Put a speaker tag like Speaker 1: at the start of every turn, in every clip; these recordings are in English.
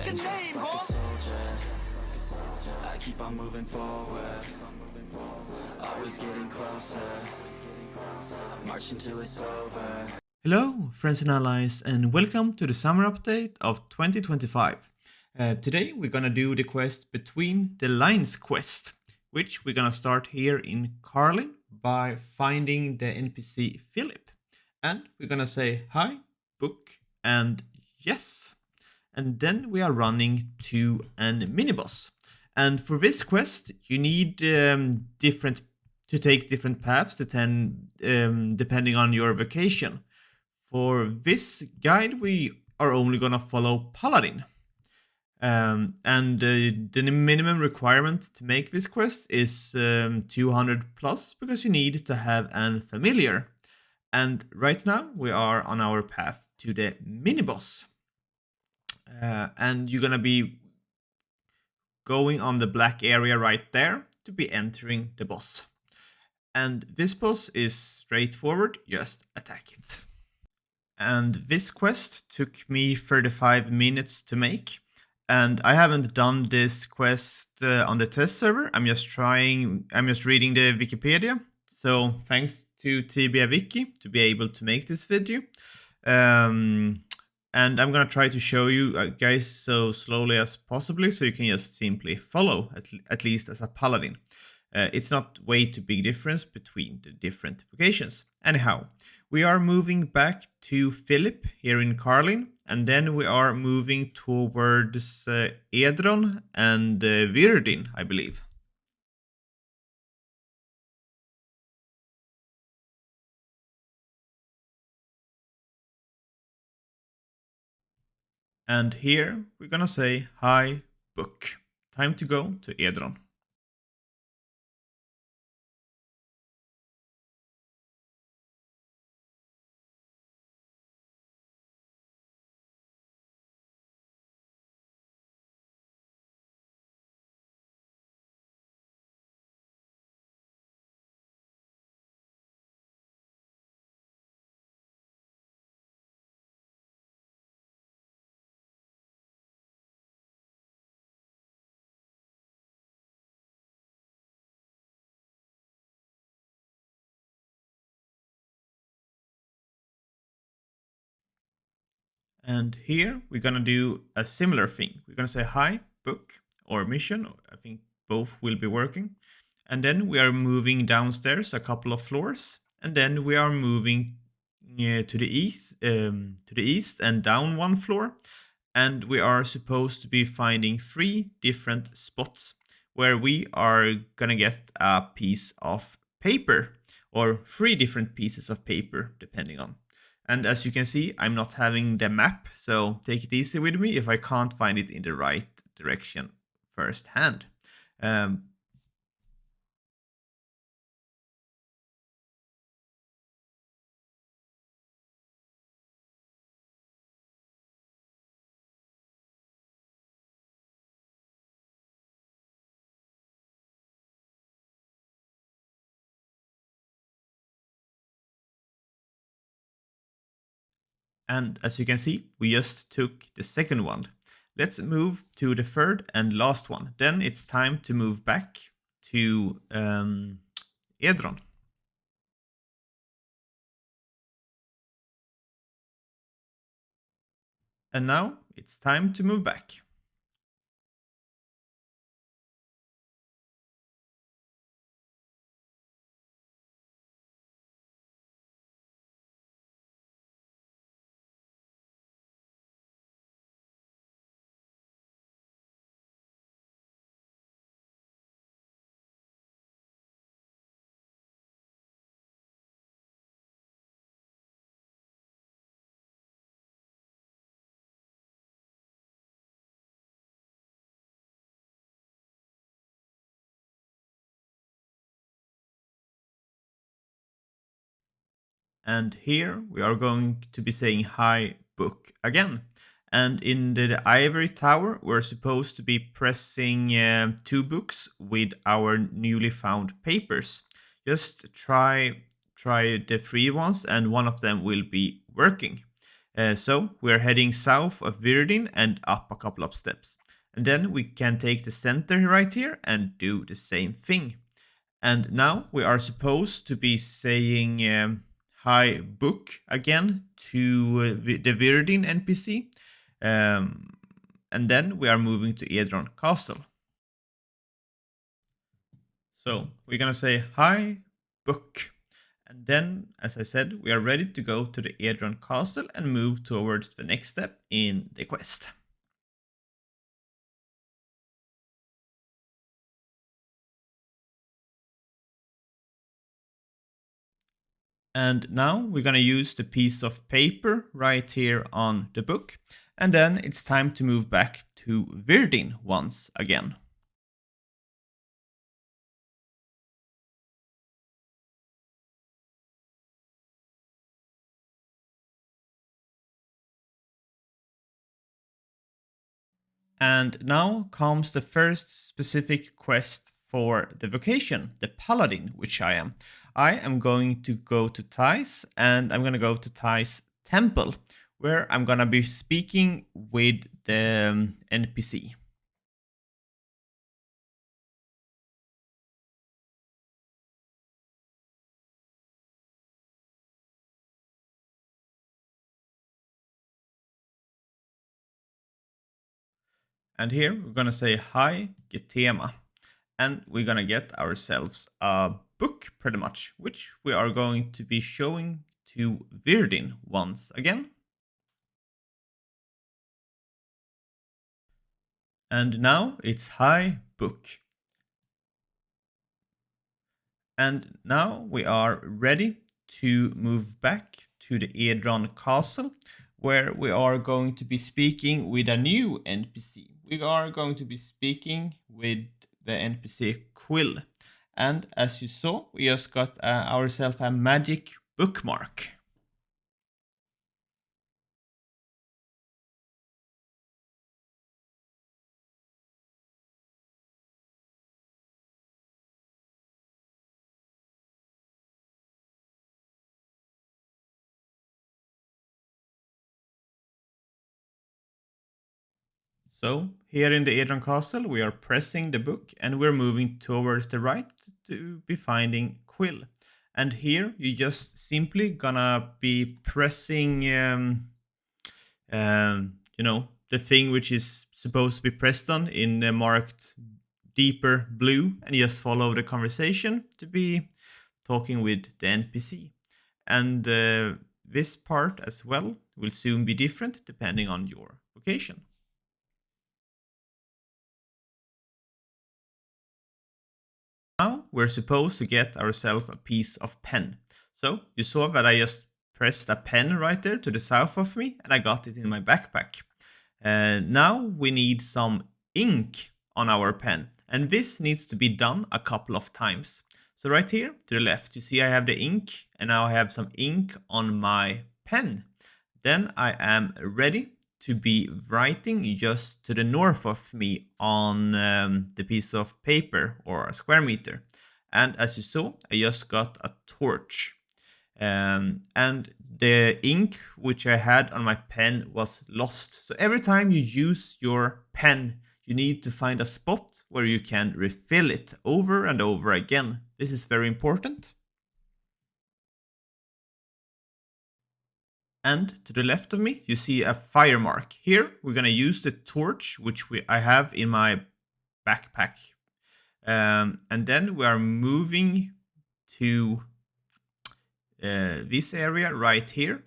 Speaker 1: make a name, huh? I keep on moving forward, always getting closer. I march until it's over. Hello, friends and allies, and welcome to the summer update of 2025. Today we're gonna do the quest Between the Lines quest, which we're gonna start here in Carlin by finding the NPC Philip. And we're gonna say hi, book, and yes. And then we are running to an miniboss. And for this quest, you need different to take different paths depending on your vocation. For this guide, we are only gonna follow Paladin. The minimum requirement to make this quest is 200 plus because you need to have an familiar. And right now we are on our path to the mini boss. And you're gonna be going on the black area right there to be entering the boss. And this boss is straightforward, just attack it. And this quest took me 35 minutes to make. And I haven't done this quest on the test server. I'm just reading the Wikipedia. So thanks to Tibia Wiki to be able to make this video. And I'm gonna try to show you guys so slowly as possibly, so you can just simply follow, at least as a paladin. It's not way too big difference between the different vocations. Anyhow, we are moving back to Philip here in Carlin, and then we are moving towards Edron and Virdin, I believe. And here we're gonna say hi, book. Time to go to Edron. And here we're gonna do a similar thing. We're gonna say hi, book, or mission. I think both will be working. And then we are moving downstairs a couple of floors, and then we are moving to the east and down one floor. And we are supposed to be finding 3 different spots where we are gonna get a piece of paper, or 3 different pieces of paper, depending on. And as you can see, I'm not having the map, so take it easy with me if I can't find it in the right direction firsthand. Um, and as you can see, we just took the second one. Let's move to the third and last one. Then it's time to move back to Edron. And now it's time to move back. And here we are going to be saying hi, book again. And in the Ivory Tower, we're supposed to be pressing 2 books with our newly found papers. Just try the 3 ones, and one of them will be working. So we're heading south of Virdin and up a couple of steps. And then we can take the center right here and do the same thing. And now we are supposed to be saying hi book again to the Virdin NPC. Um, and then we are moving to Edron Castle. So we're going to say hi book. And then, as I said, we are ready to go to the Edron Castle and move towards the next step in the quest. And now we're going to use the piece of paper right here on the book. And then it's time to move back to Virdin once again. And now comes the first specific quest for the vocation, the Paladin, which I am. I am going to go to Thais, and I'm going to go to Thais Temple, where I'm going to be speaking with the NPC. And here we're going to say hi, Getema. And we're going to get ourselves a book, pretty much, which we are going to be showing to Virdin once again. And now it's hi, book. And now we are ready to move back to the Edron Castle, where we are going to be speaking with a new NPC. We are going to be speaking with the NPC Quill. And as you saw, we just got ourselves a magic bookmark. So here in the Edron Castle, we are pressing the book and we're moving towards the right to be finding Quill. And here you just simply gonna be pressing, the thing which is supposed to be pressed on in marked deeper blue, and you just follow the conversation to be talking with the NPC. And this part as well will soon be different depending on your vocation. Now we're supposed to get ourselves a piece of pen. So you saw that I just pressed a pen right there to the south of me and I got it in my backpack. Now we need some ink on our pen, and this needs to be done a couple of times. So right here to the left, you see I have the ink, and now I have some ink on my pen. Then I am ready to be writing just to the north of me on the piece of paper or a square meter. And as you saw, I just got a torch. And the ink which I had on my pen was lost. So every time you use your pen, you need to find a spot where you can refill it over and over again. This is very important. And to the left of me, you see a fire mark. Here, we're going to use the torch, which I have in my backpack. And then we are moving to this area right here.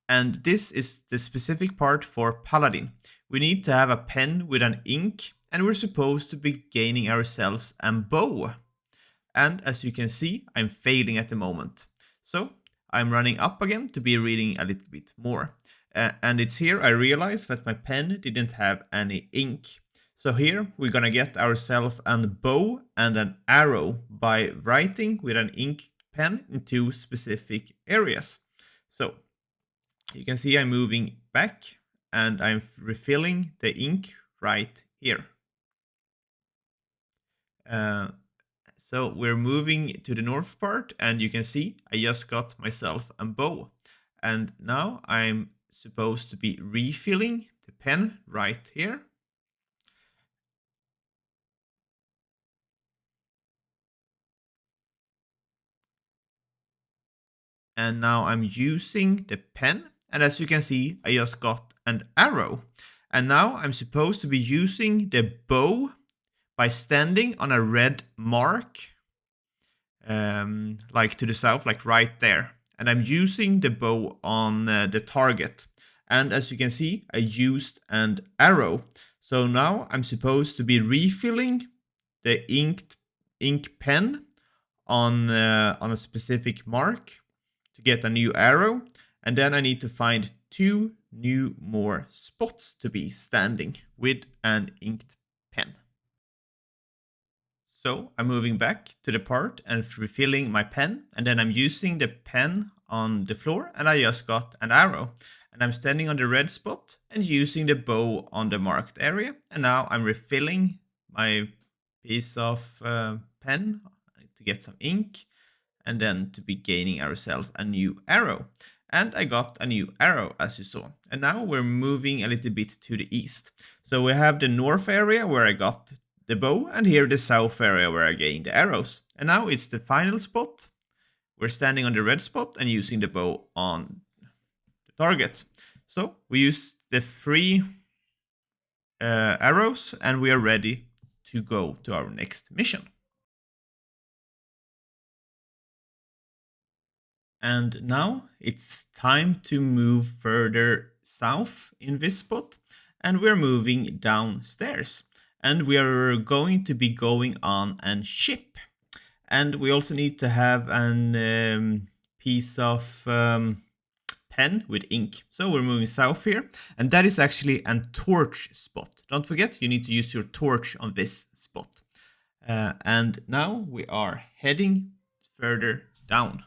Speaker 1: And this is the specific part for Paladin. We need to have a pen with an ink, and we're supposed to be gaining ourselves a bow. And as you can see, I'm failing at the moment. So I'm running up again to be reading a little bit more. And it's here I realize that my pen didn't have any ink. So here we're gonna get ourselves a bow and an arrow by writing with an ink pen in two specific areas. So you can see I'm moving back and I'm refilling the ink right here. So we're moving to the north part, and you can see I just got myself a bow. And now I'm supposed to be refilling the pen right here. And now I'm using the pen, and as you can see, I just got an arrow. And now I'm supposed to be using the bow by standing on a red mark, like to the south, like right there. And I'm using the bow on the target. And as you can see, I used an arrow. So now I'm supposed to be refilling the ink pen on a specific mark to get a new arrow. And then I need to find 2 new more spots to be standing with an inked pen. So I'm moving back to the part and refilling my pen, and then I'm using the pen on the floor, and I just got an arrow. And I'm standing on the red spot and using the bow on the marked area. And now I'm refilling my piece of pen to get some ink, and then to be gaining ourselves a new arrow. And I got a new arrow, as you saw. And now we're moving a little bit to the east. So we have the north area where I got the bow, and here the south area where I gained the arrows. And now it's the final spot. We're standing on the red spot and using the bow on the target. So we use the 3 arrows, and we are ready to go to our next mission. And now it's time to move further south in this spot, and we're moving downstairs. And we are going to be going on a ship. And we also need to have an piece of pen with ink. So we're moving south here, and that is actually a torch spot. Don't forget, you need to use your torch on this spot. And now we are heading further down.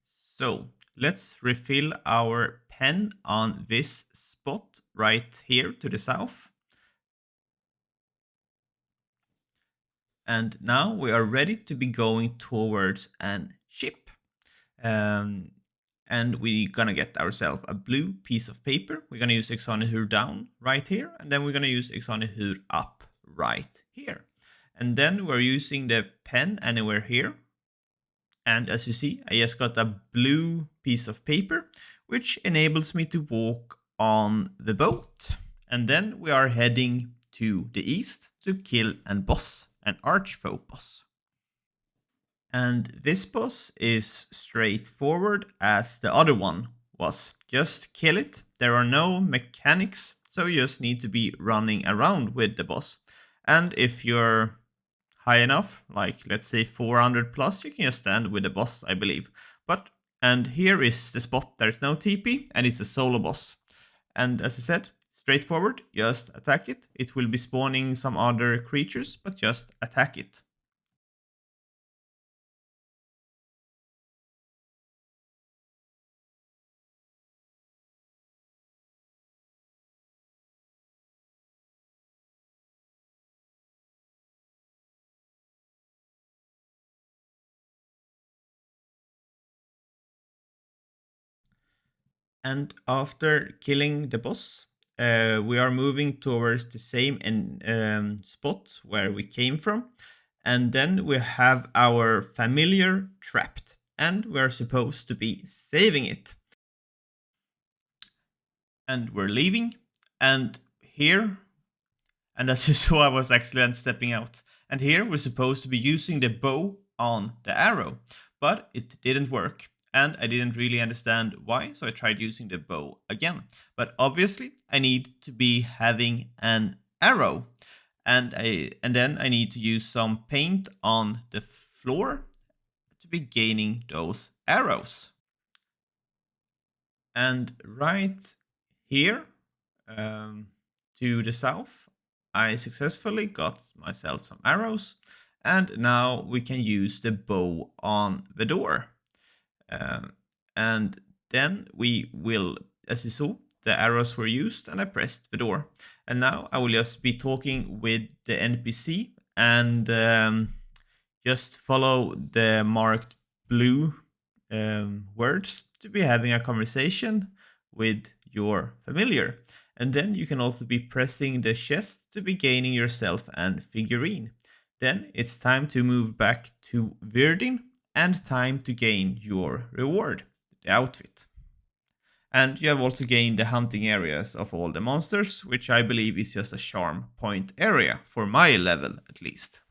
Speaker 1: So let's refill our pen on this spot right here to the south. And now we are ready to be going towards an ship. And we're gonna get ourselves a blue piece of paper. We're gonna use Exanihur down right here, and then we're gonna use Exanihur up right here. And then we're using the pen anywhere here. And as you see, I just got a blue piece of paper, which enables me to walk on the boat. And then we are heading to the east to kill an boss, an archfoe boss. And this boss is straightforward as the other one was. Just kill it. There are no mechanics, so you just need to be running around with the boss. And if you're high enough, like let's say 400 plus, you can just stand with the boss, I believe. And here is the spot. There's no TP, and it's a solo boss. And as I said, straightforward, just attack it. It will be spawning some other creatures, but just attack it. And after killing the boss, we are moving towards the same spot where we came from. And then we have our familiar trapped, and we're supposed to be saving it. And we're leaving. And here, and as you saw, I was actually stepping out. And here we're supposed to be using the bow on the arrow, but it didn't work. And I didn't really understand why, so I tried using the bow again. But obviously, I need to be having an arrow. And then I need to use some paint on the floor to be gaining those arrows. And right here, to the south, I successfully got myself some arrows, and now we can use the bow on the door. And then we will, as you saw, the arrows were used, and I pressed the door. And now I will just be talking with the NPC and just follow the marked blue words to be having a conversation with
Speaker 2: your familiar. And then you can also be pressing the chest to be gaining yourself and figurine. Then it's time to move back to Virdin and time to gain your reward, the outfit. And you have also gained the hunting areas of all the monsters, which I believe is just a charm point area, for my level at least.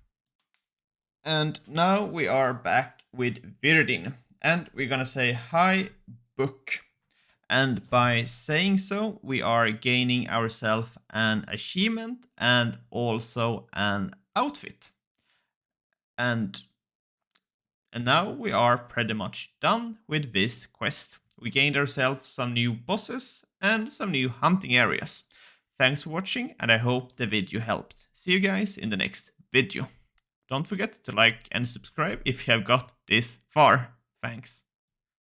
Speaker 2: And now we are back with Virdin, and we're gonna say hi, book. And by saying so, we are gaining ourselves an achievement and also an outfit. And now we are pretty much done with this quest. We gained ourselves some new bosses and some new hunting areas. Thanks for watching, and I hope the video helped. See you guys in the next video. Don't forget to like and subscribe if you have got this far. Thanks.